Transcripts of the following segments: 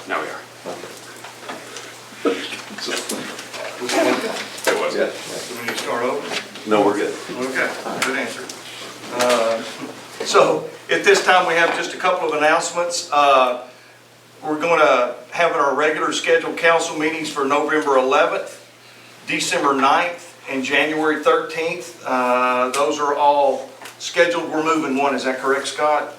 Now we are. It was. Yeah. Do we need to start over? No, we're good. Okay, good answer. So at this time, we have just a couple of announcements. We're going to have our regular scheduled council meetings for November 11th, December 9th, and January 13th. Those are all scheduled. We're moving one, is that correct, Scott?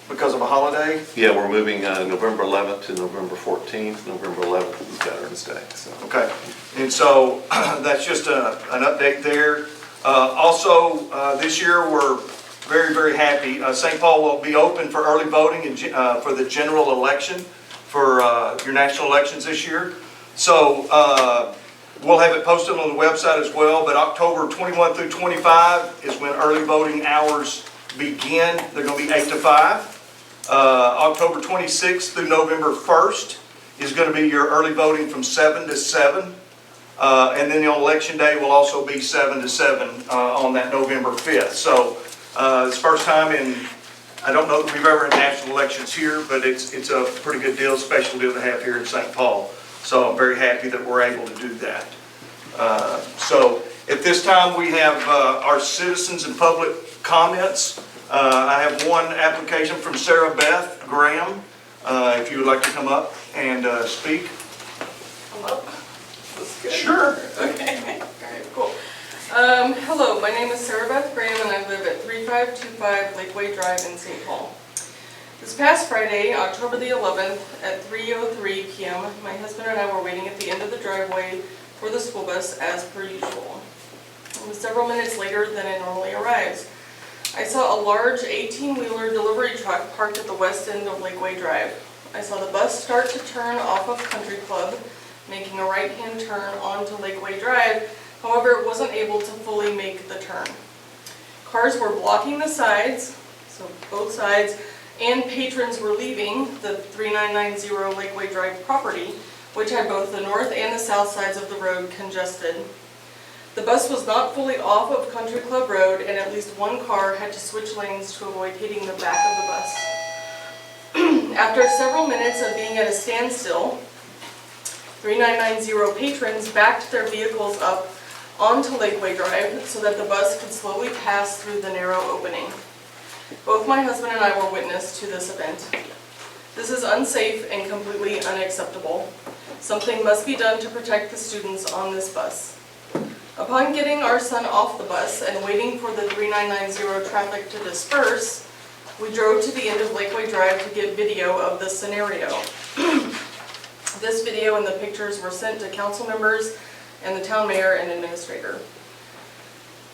Because of a holiday? Yeah, we're moving November 11th to November 14th. November 11th is Veterans Day. So. Okay, and so that's just an update there. Also, this year we're very, very happy. St. Paul will be open for early voting and for the general election for your national elections this year. So we'll have it posted on the website as well, but October 21 through 25 is when early voting hours begin. They're going to be 8 to 5. October 26th through November 1st is going to be your early voting from 7 to 7. And then on election day will also be 7 to 7 on that November 5th. So it's the first time in, I don't know that we've ever had national elections here, but it's a pretty good deal, special deal to have here in St. Paul. So I'm very happy that we're able to do that. So at this time we have our citizens and public comments. I have one application from Sarah Beth Graham. If you would like to come up and speak. Hello? That's good. Sure. Okay. All right, cool. Hello, my name is Sarah Beth Graham and I live at 3525 Lakeway Drive in St. Paul. This past Friday, October the 11th at 3:03 p.m., my husband and I were waiting at the end of the driveway for the school bus as per usual. It was several minutes later than it normally arrives. I saw a large 18-wheeler delivery truck parked at the west end of Lakeway Drive. I saw the bus start to turn off of Country Club, making a right-hand turn onto Lakeway Drive. However, it wasn't able to fully make the turn. Cars were blocking the sides, so both sides, and patrons were leaving the 3990 Lakeway Drive property, which had both the north and the south sides of the road congested. The bus was not fully off of Country Club Road, and at least one car had to switch lanes to avoid hitting the back of the bus. After several minutes of being at a standstill, 3990 patrons backed their vehicles up onto Lakeway Drive so that the bus could slowly pass through the narrow opening. Both my husband and I were witness to this event. This is unsafe and completely unacceptable. Something must be done to protect the students on this bus. Upon getting our son off the bus and waiting for the 3990 traffic to disperse, we drove to the end of Lakeway Drive to get video of the scenario. This video and the pictures were sent to council members and the town mayor and administrator.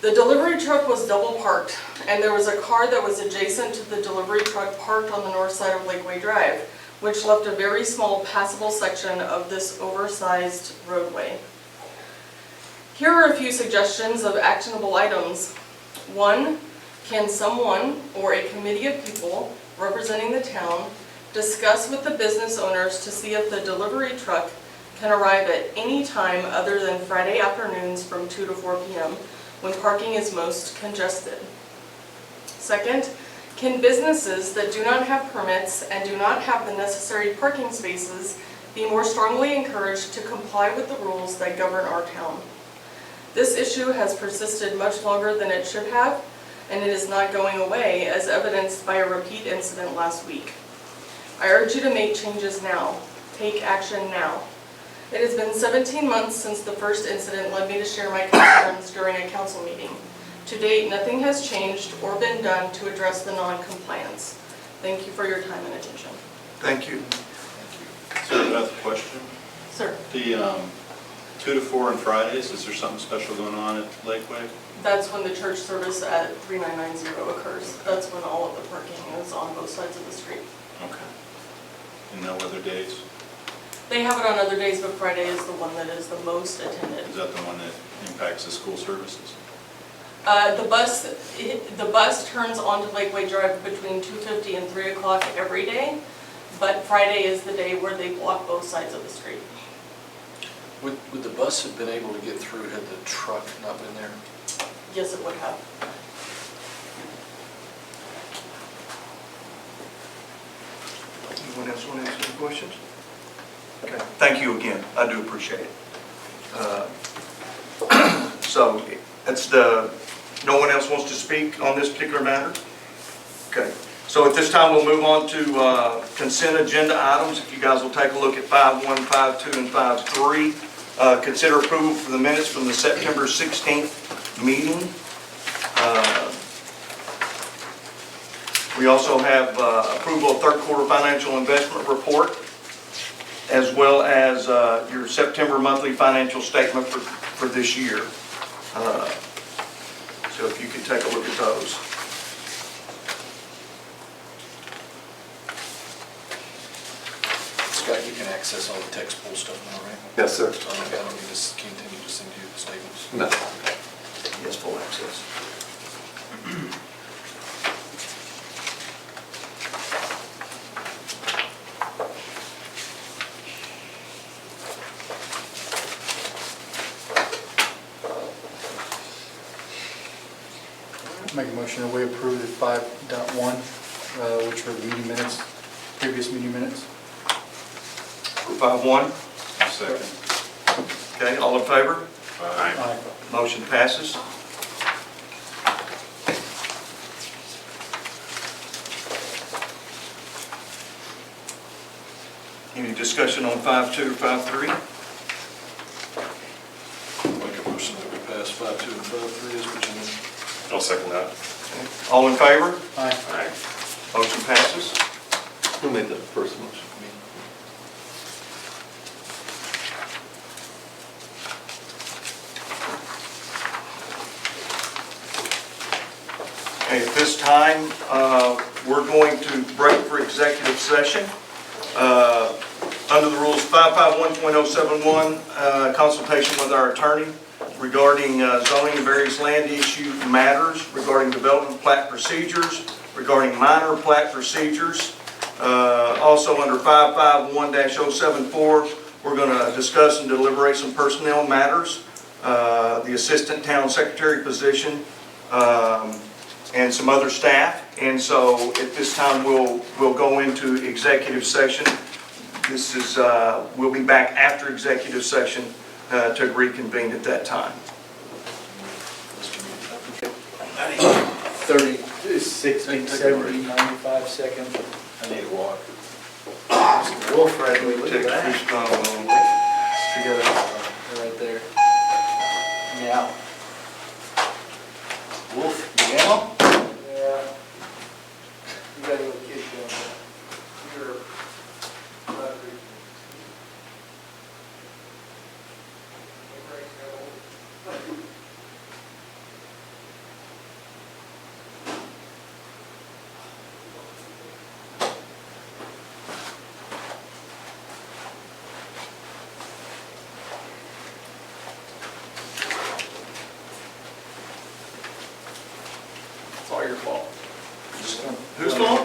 The delivery truck was double parked, and there was a car that was adjacent to the delivery truck parked on the north side of Lakeway Drive, which left a very small passable section of this oversized roadway. Here are a few suggestions of actionable items. 1, can someone or a committee of people representing the town discuss with the business owners to see if the delivery truck can arrive at any time other than Friday afternoons from 2 to 4 p.m. when parking is most congested? 2nd, can businesses that do not have permits and do not have the necessary parking spaces be more strongly encouraged to comply with the rules that govern our town? This issue has persisted much longer than it should have, and it is not going away, as evidenced by a repeat incident last week. I urge you to make changes now. Take action now. It has been 17 months since the first incident led me to share my concerns during a council meeting. To date, nothing has changed or been done to address the non-compliance. Thank you for your time and attention. Thank you. Sir, Beth, a question. Sir, The 2 to 4 on Fridays, is there something special going on at Lakeway? that's when the church service at 3990 occurs. That's when all of the parking is on both sides of the street. Okay. And no other days? They have it on other days, but Friday is the one that is the most attended. Is that the one that impacts the school services? The bus turns onto Lakeway Drive between 2:50 and 3 o'clock every day, but Friday is the day where they block both sides of the street. Would the bus have been able to get through had the truck not been there? Yes, it would have. Anyone else want to ask any questions? Okay, thank you again. I do appreciate it. So that's no one else wants to speak on this particular matter? Okay, so at this time, we'll move on to consent agenda items. If you guys will take a look at 5.1, 5.2, and 5.3. Consider approval for the minutes from the September 16th meeting. We also have approval of third quarter financial investment report, as well as your September monthly financial statement for this year. So if you could take a look at those. Scott, you can access all the text pool stuff now, right? Yes, sir. I don't need to continue to send you the statements. No. Yes, full access. Make a motion that we approve the 5.1, which were the meeting minutes, previous meeting minutes. 5.1, Second. okay, all in favor? Aye. Motion passes. Any discussion on 5.2 or 5.3? Make a motion that we pass 5.2 and 5.3 as presented. I'll second that. All in favor? Aye. Aye. Motion passes. Who made the first motion? Okay, at this time, we're going to break for executive session. Under the rules 551.071, consultation with our attorney regarding zoning and various land issue matters, regarding development plat procedures, regarding minor plat procedures. Also under 551-074, we're going to discuss and deliberate some personnel matters, the assistant town secretary position, and some other staff. And so at this time, we'll go into executive session. This is, we'll be back after executive session to reconvene at that time. 30, 60, 70, 95 seconds. I need a walk. Wolf right away, look at Take that. fish bone only. Together, right there. Meow. Wolf, meow? Yeah. You got a little kid going there. You're It's all your fault. Whose fault?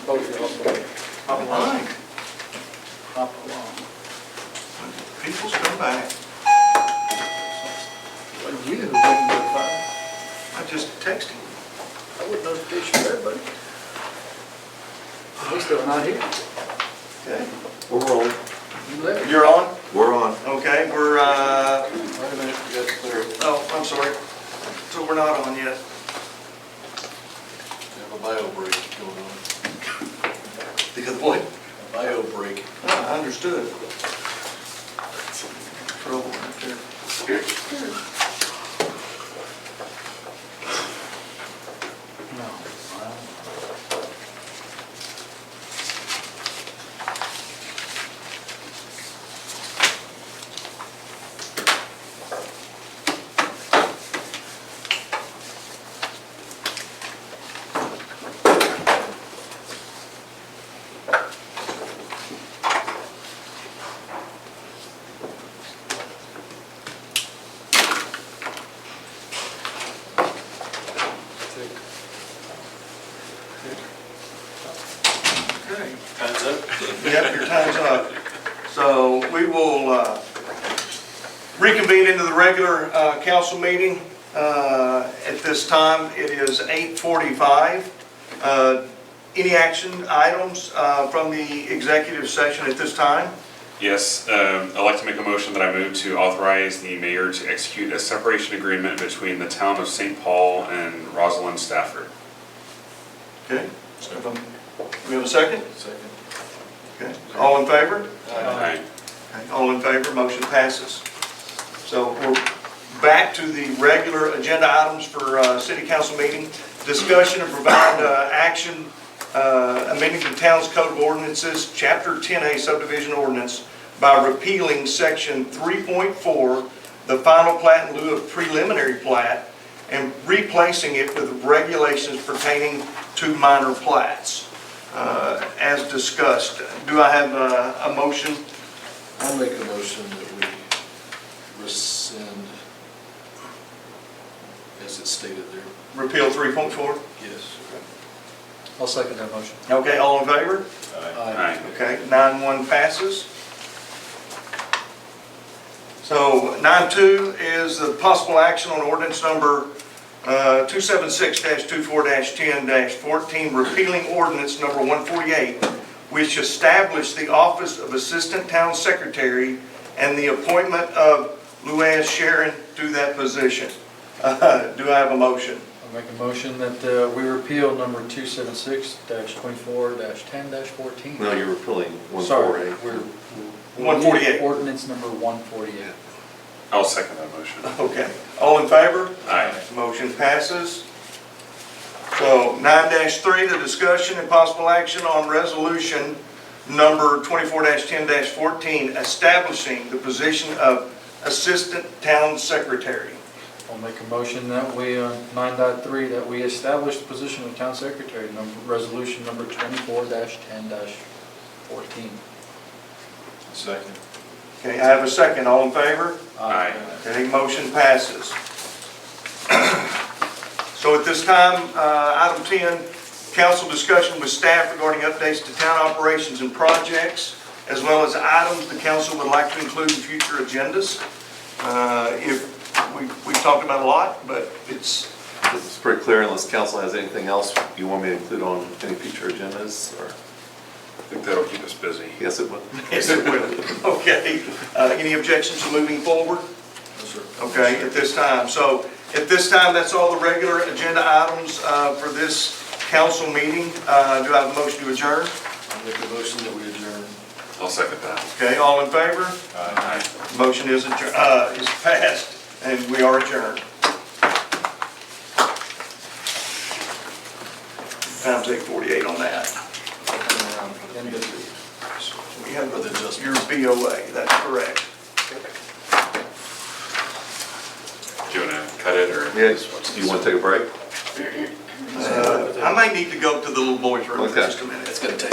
Both your fault. All right. Hop along. People's come back. Well, you who wouldn't notify. I just texted you. I would notification for everybody. At least they're not here. Okay. We're rolling. You left. You're on? We're on. Okay, we're, Wait a minute, you got to clear. oh, I'm sorry. So we're not on yet. We have a bio break going on. Because what? A bio break. I understood. Trouble right there. No. Okay. Time's up. Yep, your time's up. So we will reconvene into the regular council meeting. At this time, it is 8:45. Any action items from the executive session at this time? Yes, I'd like to make a motion that I move to authorize the mayor to execute a separation agreement between the town of St. Paul and Rosalind Stafford. Okay. We have a second? Second. Okay. All in favor? Aye. Okay, all in favor, motion passes. So we're back to the regular agenda items for city council meeting. Discussion and provide action amending the town's code of ordinances, chapter 10A subdivision ordinance by repealing section 3.4, the final plat in lieu of preliminary plat, and replacing it with regulations pertaining to minor plats. As discussed, do I have a motion? I'll make a motion that we rescind, as it's stated there. Repeal 3.4? Yes. I'll second that motion. Okay, all in favor? Aye. Okay, 9-1 passes. So 9-2 is the possible action on ordinance number 276-24-10-14, repealing ordinance number 148, which established the office of Assistant Town Secretary and the appointment of Louise Sharon to that position. Do I have a motion? I'll make a motion that we repeal number 276-24-10-14. No, you're repealing Sorry, 148. we're 148. Ordinance number 148. I'll second that motion. Okay, all in favor? Aye. Motion passes. So 9-3, the discussion and possible action on resolution number 24-10-14, establishing the position of Assistant Town Secretary. I'll make a motion that we, 9.3, that we establish the position of Town Secretary, resolution number 24-10-14. Second. Okay, I have a second. All in favor? Aye. Okay, motion passes. So at this time, item 10, council discussion with staff regarding updates to town operations and projects, as well as items the council would like to include in future agendas. We've talked about a lot, but it's pretty clear unless council has anything else you want me to include on any future agendas, or? I think that'll keep us busy. Yes, it would. yes, it will. Okay. Any objections to moving forward? No, sir. Okay, at this time. So at this time, that's all the regular agenda items for this council meeting. Do I have a motion to adjourn? I'll make a motion that we adjourn. I'll second that. Okay, all in favor? Aye. Motion is passed, and we are adjourned. Time's 8:48 on that. We have With adjustments. your BOA, that's correct. Do you want to cut it or? Yeah, do you want to take a break? I might need to go to the little boys' room for Okay. just a minute. It's going to take